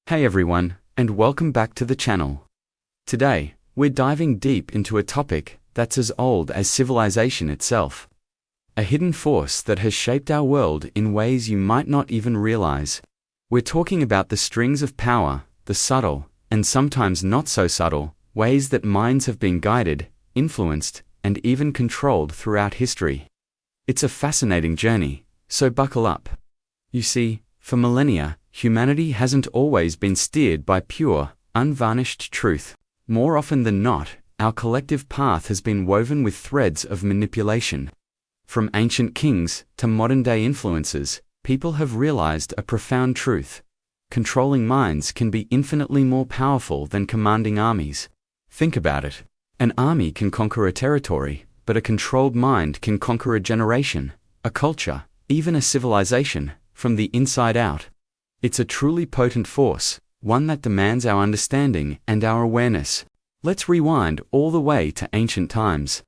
Hey everyone, and welcome back to the channel. Today, we're diving deep into a topic that's as old as civilization itself. A hidden force that has shaped our world in ways you might not even realize. We're talking about the strings of power, the subtle, and sometimes not so subtle, ways that minds have been guided, influenced, and even controlled throughout history. It's a fascinating journey, so buckle up. You see, for millennia, humanity hasn't always been steered by pure, unvarnished truth. More often than not, our collective path has been woven with threads of manipulation. From ancient kings to modern-day influencers, people have realized a profound truth. Controlling minds can be infinitely more powerful than commanding armies. Think about it. An army can conquer a territory, but a controlled mind can conquer a generation, a culture, even a civilization, from the inside out. It's a truly potent force, one that demands our understanding and our awareness. Let's rewind all the way to ancient times.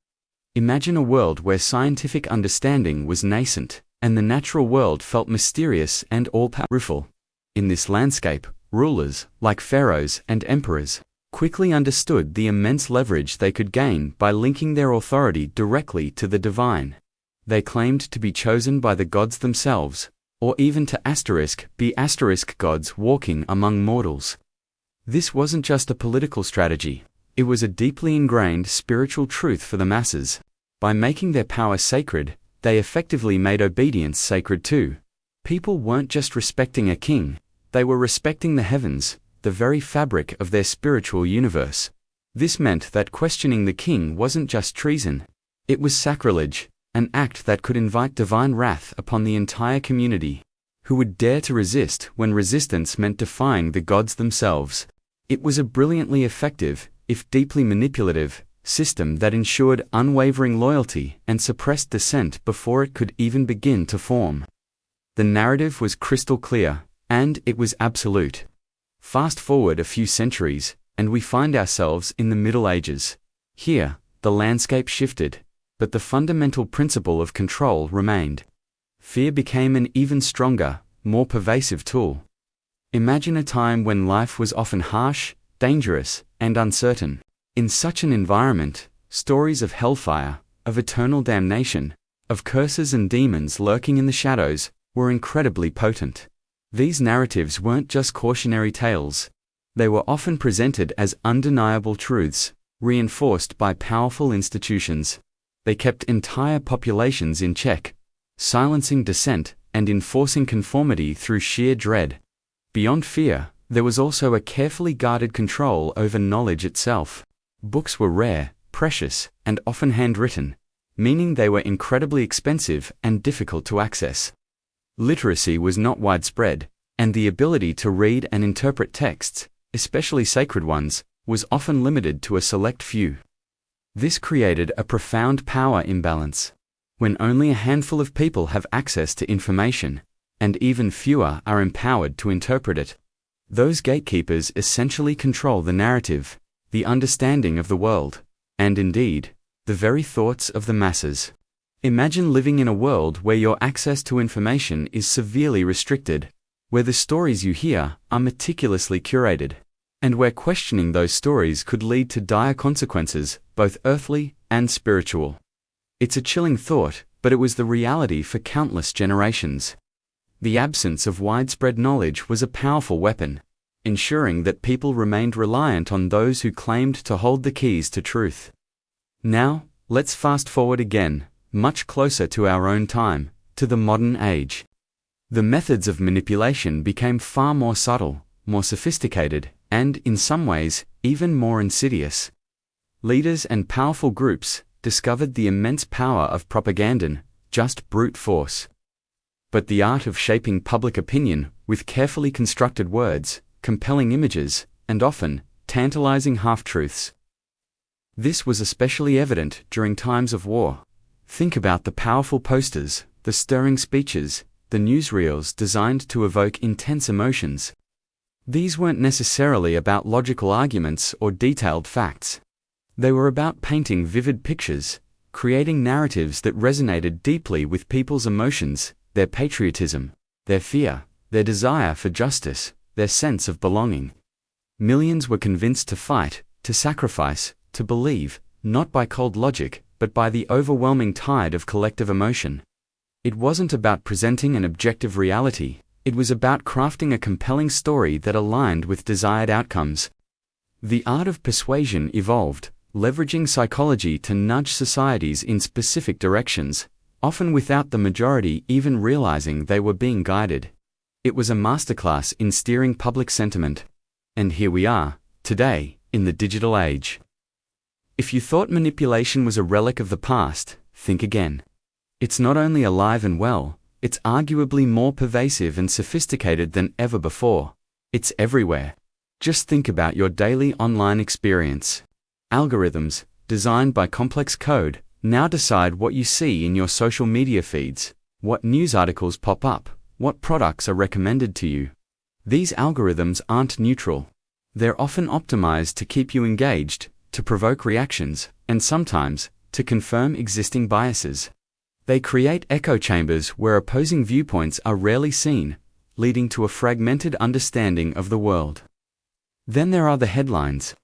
Imagine a world where scientific understanding was nascent, and the natural world felt mysterious and all-powerful. In this landscape, rulers, like pharaohs and emperors, quickly understood the immense leverage they could gain by linking their authority directly to the divine. They claimed to be chosen by the gods themselves, or even to be gods walking among mortals. This wasn't just a political strategy, it was a deeply ingrained spiritual truth for the masses. By making their power sacred, they effectively made obedience sacred too. People weren't just respecting a king, they were respecting the heavens, the very fabric of their spiritual universe. This meant that questioning the king wasn't just treason, it was sacrilege, an act that could invite divine wrath upon the entire community. Who would dare to resist when resistance meant defying the gods themselves? It was a brilliantly effective, if deeply manipulative, system that ensured unwavering loyalty and suppressed dissent before it could even begin to form. The narrative was crystal clear, and it was absolute. Fast forward a few centuries, and we find ourselves in the Middle Ages. Here, the landscape shifted, but the fundamental principle of control remained. Fear became an even stronger, more pervasive tool. Imagine a time when life was often harsh, dangerous, and uncertain. In such an environment, stories of hellfire, of eternal damnation, of curses and demons lurking in the shadows, were incredibly potent. These narratives weren't just cautionary tales. They were often presented as undeniable truths, reinforced by powerful institutions. They kept entire populations in check, silencing dissent and enforcing conformity through sheer dread. Beyond fear, there was also a carefully guarded control over knowledge itself. Books were rare, precious, and often handwritten, meaning they were incredibly expensive and difficult to access. Literacy was not widespread, and the ability to read and interpret texts, especially sacred ones, was often limited to a select few. This created a profound power imbalance. When only a handful of people have access to information, and even fewer are empowered to interpret it, those gatekeepers essentially control the narrative, the understanding of the world, and indeed, the very thoughts of the masses. Imagine living in a world where your access to information is severely restricted, where the stories you hear are meticulously curated, and where questioning those stories could lead to dire consequences, both earthly and spiritual. It's a chilling thought, but it was the reality for countless generations. The absence of widespread knowledge was a powerful weapon, ensuring that people remained reliant on those who claimed to hold the keys to truth. Now, let's fast forward again, much closer to our own time, to the modern age. The methods of manipulation became far more subtle, more sophisticated, and, in some ways, even more insidious. Leaders and powerful groups discovered the immense power of propaganda, just brute force. But the art of shaping public opinion with carefully constructed words, compelling images, and often tantalizing half-truths. This was especially evident during times of war. Think about the powerful posters, the stirring speeches, the newsreels designed to evoke intense emotions. These weren't necessarily about logical arguments or detailed facts. They were about painting vivid pictures, creating narratives that resonated deeply with people's emotions, their patriotism, their fear, their desire for justice, their sense of belonging. Millions were convinced to fight, to sacrifice, to believe, not by cold logic, but by the overwhelming tide of collective emotion. It wasn't about presenting an objective reality, it was about crafting a compelling story that aligned with desired outcomes. The art of persuasion evolved, leveraging psychology to nudge societies in specific directions, often without the majority even realizing they were being guided. It was a masterclass in steering public sentiment. And here we are, today, in the digital age. If you thought manipulation was a relic of the past, think again. It's not only alive and well, it's arguably more pervasive and sophisticated than ever before. It's everywhere. Just think about your daily online experience. Algorithms, designed by complex code, now decide what you see in your social media feeds, what news articles pop up, what products are recommended to you. These algorithms aren't neutral. They're often optimized to keep you engaged, to provoke reactions, and sometimes, to confirm existing biases. They create echo chambers where opposing viewpoints are rarely seen, leading to a fragmented understanding of the world. Then there are the headlines.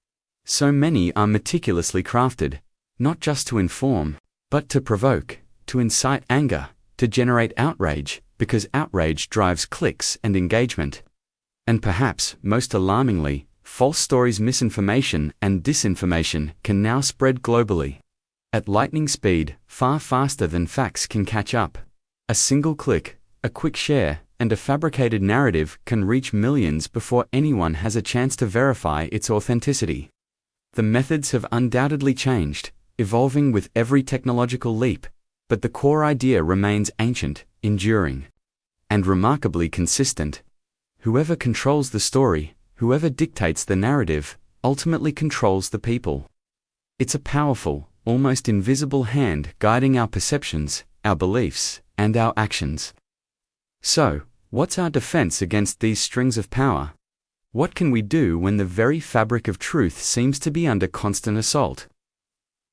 So many are meticulously crafted, not just to inform, but to provoke, to incite anger, to generate outrage, because outrage drives clicks and engagement. And perhaps, most alarmingly, false stories, misinformation, and disinformation can now spread globally. At lightning speed, far faster than facts can catch up. A single click, a quick share, and a fabricated narrative can reach millions before anyone has a chance to verify its authenticity. The methods have undoubtedly changed, evolving with every technological leap, but the core idea remains ancient, enduring, and remarkably consistent. Whoever controls the story, whoever dictates the narrative, ultimately controls the people. It's a powerful, almost invisible hand guiding our perceptions, our beliefs, and our actions. So, what's our defense against these strings of power? What can we do when the very fabric of truth seems to be under constant assault?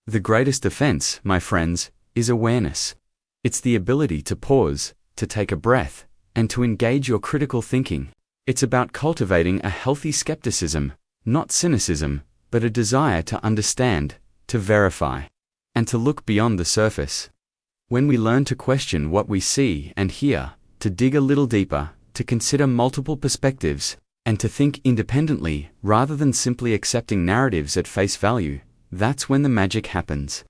The greatest defense, my friends, is awareness. It's the ability to pause, to take a breath, and to engage your critical thinking. It's about cultivating a healthy skepticism, not cynicism, but a desire to understand, to verify, and to look beyond the surface. When we learn to question what we see and hear, to dig a little deeper, to consider multiple perspectives, and to think independently rather than simply accepting narratives at face value, that's when the magic happens.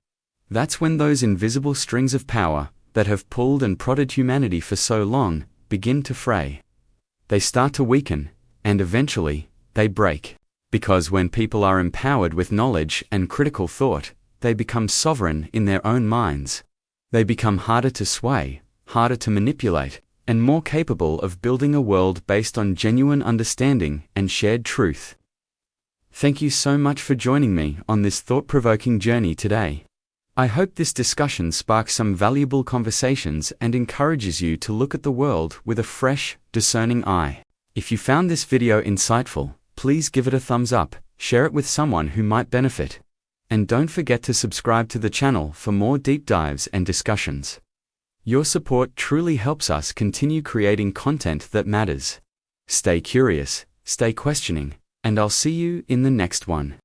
That's when those invisible strings of power, that have pulled and prodded humanity for so long, begin to fray. They start to weaken, and eventually, they break. Because when people are empowered with knowledge and critical thought, they become sovereign in their own minds. They become harder to sway, harder to manipulate, and more capable of building a world based on genuine understanding and shared truth. Thank you so much for joining me on this thought-provoking journey today. I hope this discussion sparks some valuable conversations and encourages you to look at the world with a fresh, discerning eye. If you found this video insightful, please give it a thumbs up, share it with someone who might benefit. And don't forget to subscribe to the channel for more deep dives and discussions. Your support truly helps us continue creating content that matters. Stay curious, stay questioning, and I'll see you in the next one.